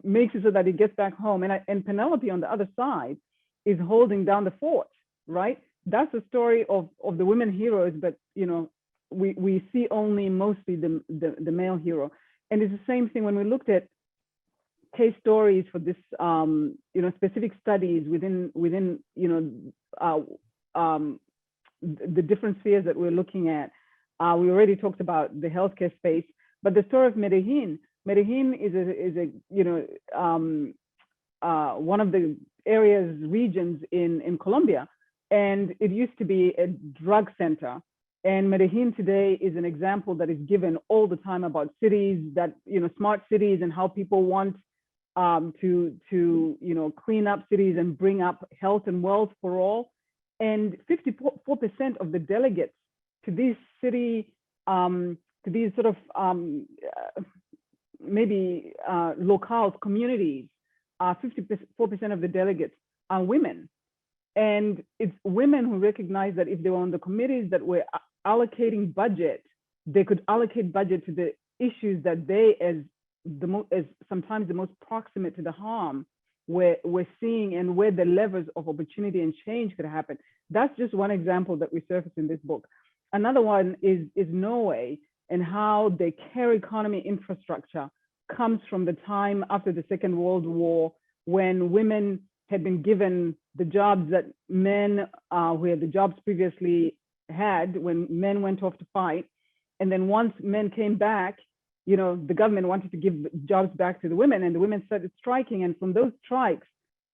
Speaker 2: makes it so that he gets back home, and Penelope on the other side is holding down the fort, right? That's the story of the women heroes, but we see only mostly the male hero, and it's the same thing when we looked at case stories for this, specific studies within the different spheres that we're looking at. We already talked about the healthcare space, but the story of Medellin. Medellin is one of the regions in Colombia, and it used to be a drug center. And Medellin today is an example that is given all the time about cities that, smart cities, and how people want to clean up cities and bring up health and wealth for all. And 54% of the delegates to these city, to these sort of maybe locales, communities, 54% of the delegates are women. And it's women who recognize that if they were on the committees that were allocating budget, they could allocate budget to the issues that they, as sometimes the most proximate to the harm, we're seeing, and where the levers of opportunity and change could happen. That's just one example that we surface in this book. Another one is Norway, and how the care economy infrastructure comes from the time after the Second World War, when women had been given the jobs that men who had the jobs previously had when men went off to fight. And then once men came back, the government wanted to give jobs back to the women, and the women started striking. And from those strikes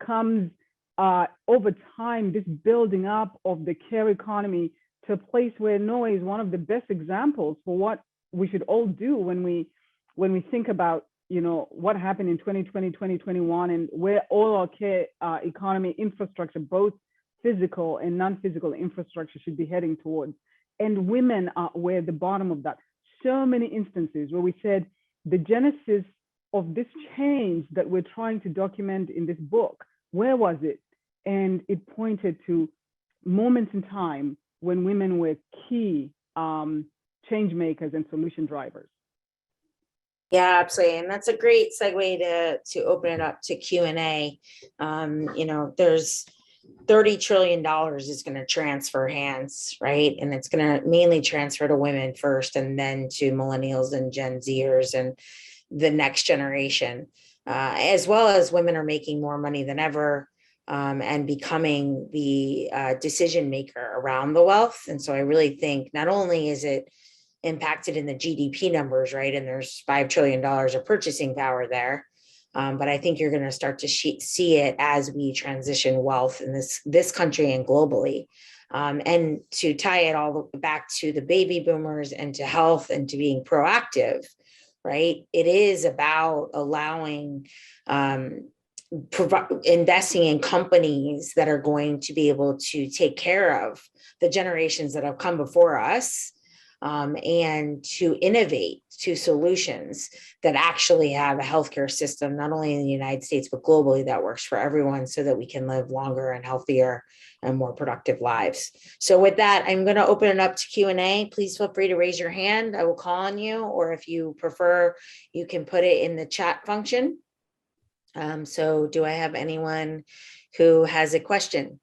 Speaker 2: comes over time this building up of the care economy to a place where Norway is one of the best examples for what we should all do when we think about what happened in 2020, 2021, and where all our care economy infrastructure, both physical and non-physical infrastructure, should be heading towards. And women were at the bottom of that. So many instances where we said the genesis of this change that we're trying to document in this book, where was it? And it pointed to moments in time when women were key change makers and solution drivers.
Speaker 1: Yeah, absolutely. And that's a great segue to open it up to Q&A. There's $30 trillion is going to transfer hands, right? And it's going to mainly transfer to women first, and then to millennials and Gen Zers and the next generation, as well as women are making more money than ever and becoming the decision maker around the wealth. And so I really think not only is it impacted in the GDP numbers, right? And there's $5 trillion of purchasing power there. But I think you're going to start to see it as we transition wealth in this country and globally. And to tie it all back to the baby boomers and to health and to being proactive, right? It is about allowing, investing in companies that are going to be able to take care of the generations that have come before us, and to innovate to solutions that actually have a healthcare system, not only in the United States, but globally, that works for everyone, so that we can live longer and healthier and more productive lives. So with that, I'm going to open it up to Q&A. Please feel free to raise your hand. I will call on you, or if you prefer, you can put it in the chat function. So do I have anyone who has a question?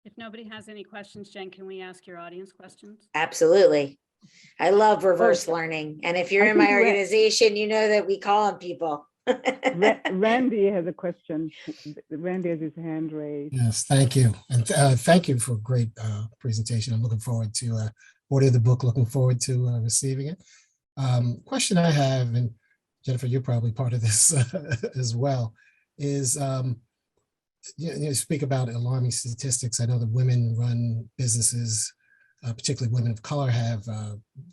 Speaker 3: If nobody has any questions, Jen, can we ask your audience questions?
Speaker 1: Absolutely. I love reverse learning. And if you're in my organization, you know that we call on people.
Speaker 2: Randy has a question. Randy has his hand raised.
Speaker 4: Yes, thank you. And thank you for a great presentation. I'm looking forward to order the book, looking forward to receiving it. Question I have, and Jennifer, you're probably part of this as well, is you speak about alarming statistics. I know that women-run businesses, particularly women of color, have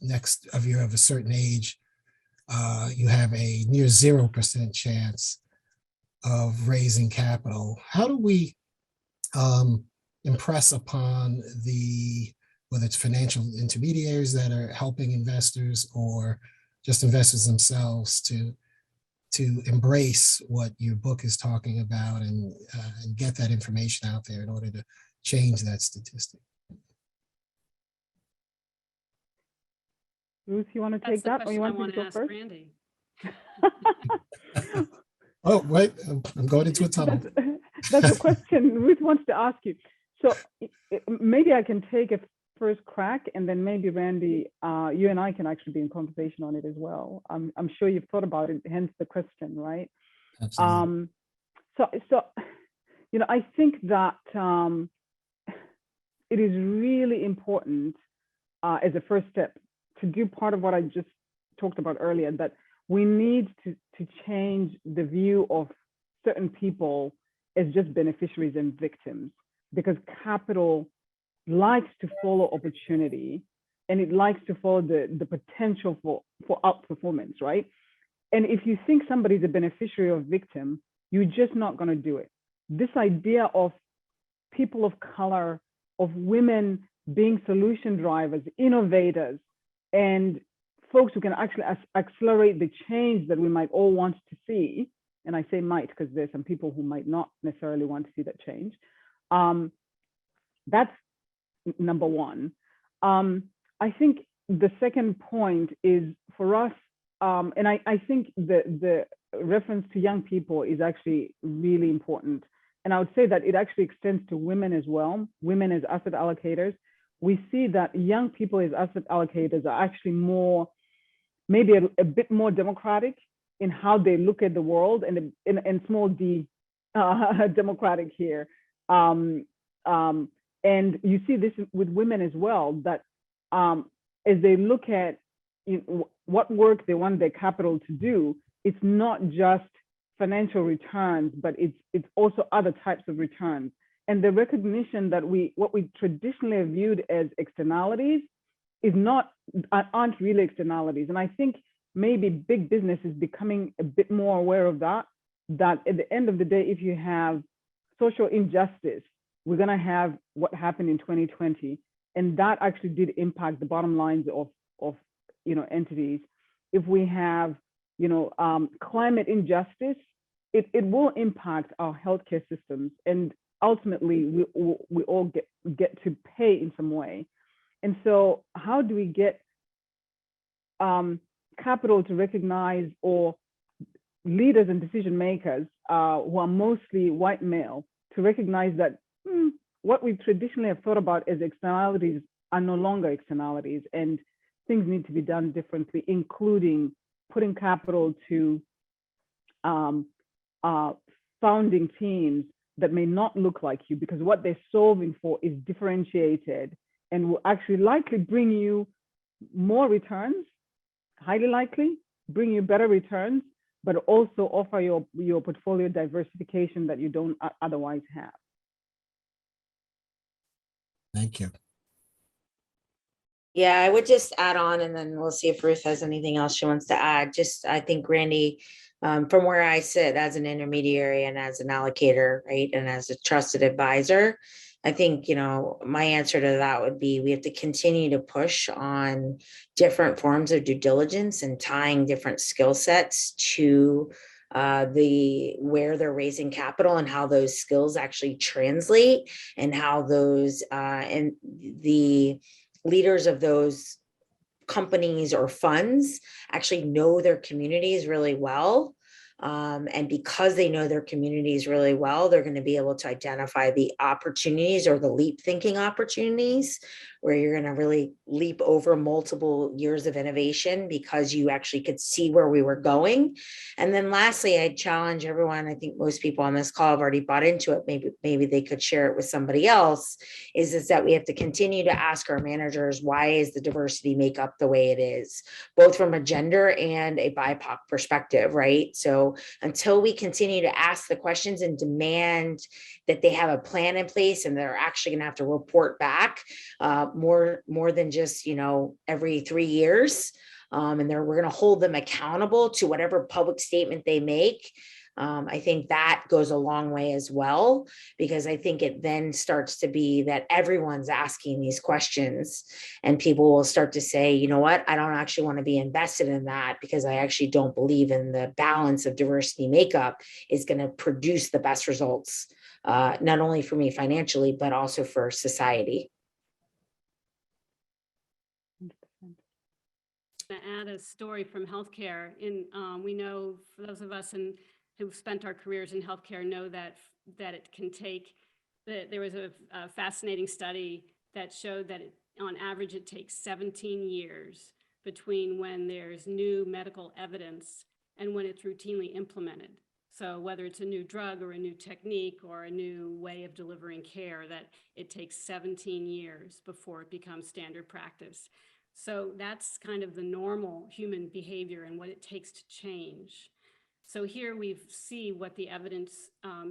Speaker 4: if you're of a certain age, you have a near 0% chance of raising capital. How do we impress upon whether it's financial intermediaries that are helping investors or just investors themselves to embrace what your book is talking about and get that information out there in order to change that statistic?
Speaker 2: Ruth, you want to take that, or you want to go first?
Speaker 3: Randy.
Speaker 4: Oh, wait, I'm going into a tunnel.
Speaker 2: That's a question Ruth wants to ask you. So maybe I can take a first crack, and then maybe Randy, you and I can actually be in conversation on it as well. I'm sure you've thought about it, hence the question, right?
Speaker 4: Absolutely.
Speaker 2: So, I think that it is really important as a first step to do part of what I just talked about earlier, that we need to change the view of certain people as just beneficiaries and victims, because capital likes to follow opportunity and it likes to follow the potential for outperformance, right? And if you think somebody's a beneficiary or victim, you're just not going to do it. This idea of people of color, of women being solution drivers, innovators, and folks who can actually accelerate the change that we might all want to see. And I say might because there's some people who might not necessarily want to see that change. That's number one. I think the second point is for us, and I think the reference to young people is actually really important. And I would say that it actually extends to women as well, women as asset allocators. We see that young people as asset allocators are actually more, maybe a bit more democratic in how they look at the world, and small d democratic here. And you see this with women as well, that as they look at what work they want their capital to do, it's not just financial returns, but it's also other types of returns. And the recognition that what we traditionally have viewed as externalities aren't really externalities. And I think maybe big business is becoming a bit more aware of that at the end of the day, if you have social injustice, we're going to have what happened in 2020. And that actually did impact the bottom lines of entities. If we have, climate injustice, it will impact our healthcare systems. And ultimately, we all get to pay in some way. And so how do we get capital to recognize, or leaders and decision makers who are mostly white male, to recognize that what we traditionally have thought about as externalities are no longer externalities, and things need to be done differently, including putting capital to founding teams that may not look like you, because what they're solving for is differentiated and will actually likely bring you more returns, highly likely bring you better returns, but also offer your portfolio diversification that you don't otherwise have.
Speaker 4: Thank you.
Speaker 1: Yeah, I would just add on, and then we'll see if Ruth has anything else she wants to add. I think, Randy, from where I sit as an intermediary and as an allocator, right, and as a trusted advisor, I think, my answer to that would be we have to continue to push on different forms of due diligence and tying different skill sets to where they're raising capital and how those skills actually translate, and how those and the leaders of those companies or funds actually know their communities really well. And because they know their communities really well, they're going to be able to identify the opportunities, or the leap thinking opportunities, where you're going to really leap over multiple years of innovation because you actually could see where we were going. And then lastly, I challenge everyone, I think most people on this call have already bought into it, maybe they could share it with somebody else, is that we have to continue to ask our managers, why is the diversity makeup the way it is, both from a gender and a BIPOC perspective, right? So until we continue to ask the questions and demand that they have a plan in place, and they're actually going to have to report back more than just, every 3 years, and we're going to hold them accountable to whatever public statement they make. I think that goes a long way as well, because I think it then starts to be that everyone's asking these questions, and people will start to say, you know what, I don't actually want to be invested in that, because I actually don't believe in the balance of diversity makeup is going to produce the best results, not only for me financially, but also for society.
Speaker 3: To add a story from healthcare. We know, for those of us who've spent our careers in healthcare, know that it can take. There was a fascinating study that showed that on average it takes 17 years between when there's new medical evidence and when it's routinely implemented. So whether it's a new drug or a new technique or a new way of delivering care, that it takes 17 years before it becomes standard practice. So that's kind of the normal human behavior and what it takes to change. So here we see what the evidence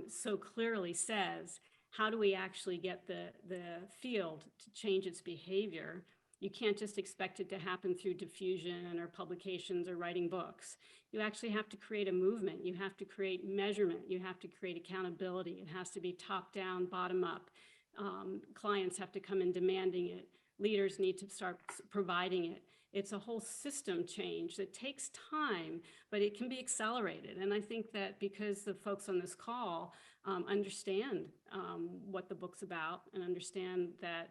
Speaker 3: so clearly says. How do we actually get the field to change its behavior? You can't just expect it to happen through diffusion or publications or writing books. You actually have to create a movement. You have to create measurement. You have to create accountability. It has to be top down, bottom up. Clients have to come in demanding it. Leaders need to start providing it. It's a whole system change that takes time, but it can be accelerated. And I think that because the folks on this call understand what the book's about and understand that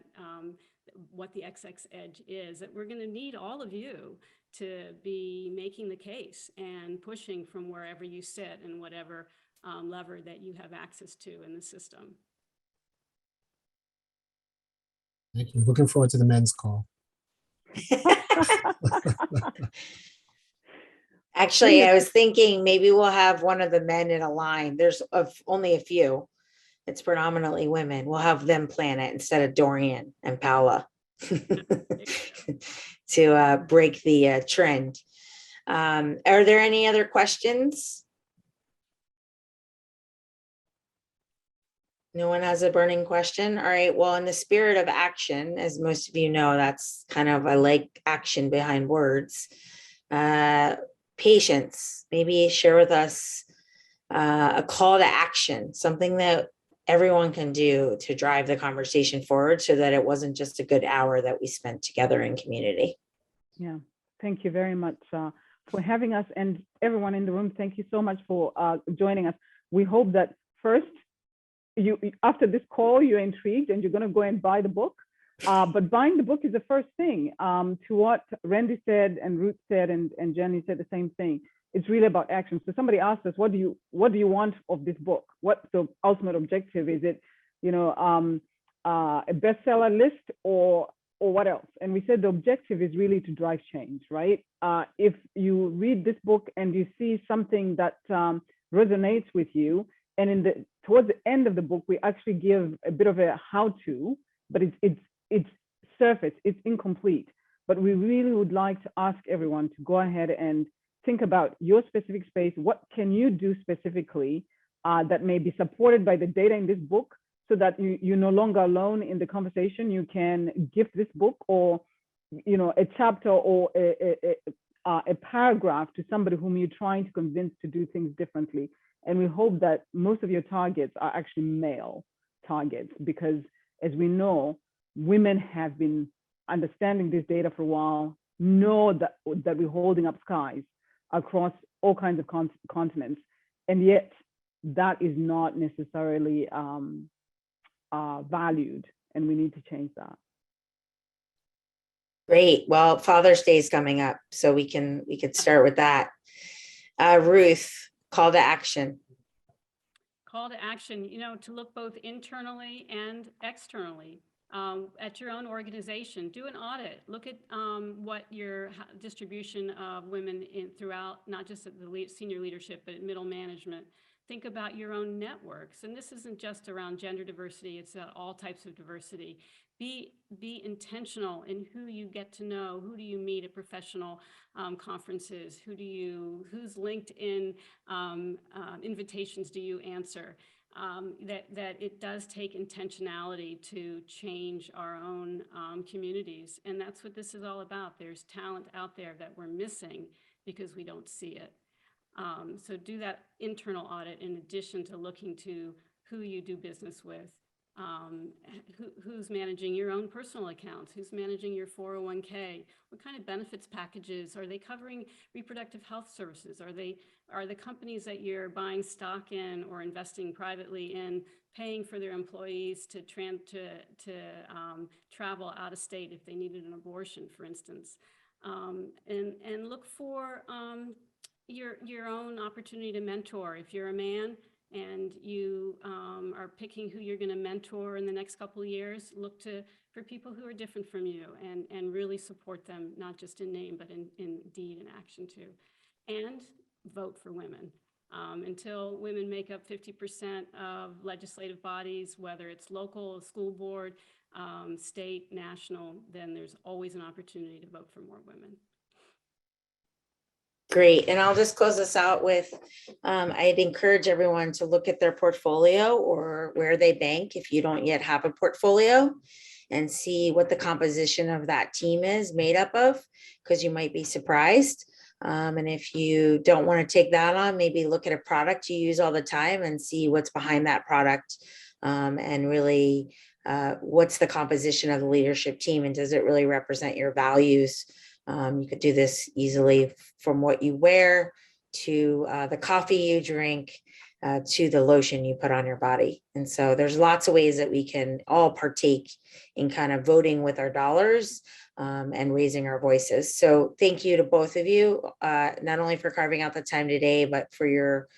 Speaker 3: what the XX Edge is, that we're going to need all of you to be making the case and pushing from wherever you sit and whatever lever that you have access to in the system.
Speaker 4: Thank you. Looking forward to the men's call.
Speaker 1: Actually, I was thinking maybe we'll have one of the men in a line. There's only a few. It's predominantly women. We'll have them plan it instead of Dorian and Paula to break the trend. Are there any other questions? No one has a burning question? All right. Well, in the spirit of action, as most of you know, that's kind of, I like action behind words. Patience, maybe share with us a call to action, something that everyone can do to drive the conversation forward so that it wasn't just a good hour that we spent together in community.
Speaker 2: Yeah, thank you very much for having us, and everyone in the room, thank you so much for joining us. We hope that first, after this call, you're intrigued and you're going to go and buy the book. But buying the book is the first thing. To what Randy said and Ruth said and Jenny said the same thing. It's really about action. So somebody asked us, what do you want of this book? What's the ultimate objective? Is it, a bestseller list or what else? And we said the objective is really to drive change, right? If you read this book and you see something that resonates with you, and towards the end of the book, we actually give a bit of a how-to, but it's surface, it's incomplete. But we really would like to ask everyone to go ahead and think about your specific space. What can you do specifically that may be supported by the data in this book, so that you're no longer alone in the conversation? You can gift this book or a chapter or a paragraph to somebody whom you're trying to convince to do things differently. And we hope that most of your targets are actually male targets, because as we know, women have been understanding this data for a while, know that we're holding up skies across all kinds of continents. And yet that is not necessarily valued, and we need to change that.
Speaker 1: Great. Well, Father's Day is coming up, so we could start with that. Ruth, call to action.
Speaker 3: Call to action, to look both internally and externally at your own organization. Do an audit. Look at what your distribution of women throughout, not just at the senior leadership, but at middle management. Think about your own networks. And this isn't just around gender diversity, it's about all types of diversity. Be intentional in who you get to know. Who do you meet at professional conferences? Whose LinkedIn invitations do you answer? That it does take intentionality to change our own communities. And that's what this is all about. There's talent out there that we're missing because we don't see it. So do that internal audit in addition to looking to who you do business with. Who's managing your own personal accounts? Who's managing your 401k? What kind of benefits packages? Are they covering reproductive health services? Are the companies that you're buying stock in or investing privately in paying for their employees to travel out of state if they needed an abortion, for instance? And look for your own opportunity to mentor. If you're a man and you are picking who you're going to mentor in the next couple of years, look for people who are different from you and really support them, not just in name, but in deed and action too. And vote for women. Until women make up 50% of legislative bodies, whether it's local, school board, state, national, then there's always an opportunity to vote for more women.
Speaker 1: Great. And I'll just close this out with, I'd encourage everyone to look at their portfolio or where they bank if you don't yet have a portfolio, and see what the composition of that team is made up of, because you might be surprised. And if you don't want to take that on, maybe look at a product you use all the time and see what's behind that product, and really what's the composition of the leadership team, and does it really represent your values? You could do this easily from what you wear to the coffee you drink, to the lotion you put on your body. And so there's lots of ways that we can all partake in kind of voting with our dollars, and raising our voices. So thank you to both of you, not only for carving out the time today, but for your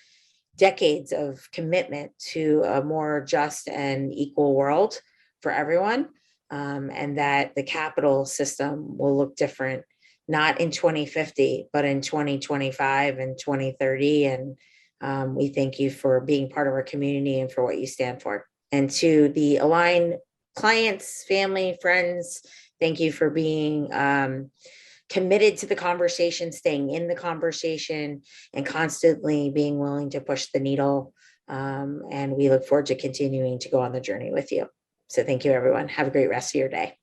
Speaker 1: decades of commitment to a more just and equal world for everyone, and that the capital system will look different, not in 2050, but in 2025 and 2030. And we thank you for being part of our community and for what you stand for. And to the Align clients, family, friends, thank you for being committed to the conversation, staying in the conversation, and constantly being willing to push the needle. And we look forward to continuing to go on the journey with you. So thank you, everyone. Have a great rest of your day.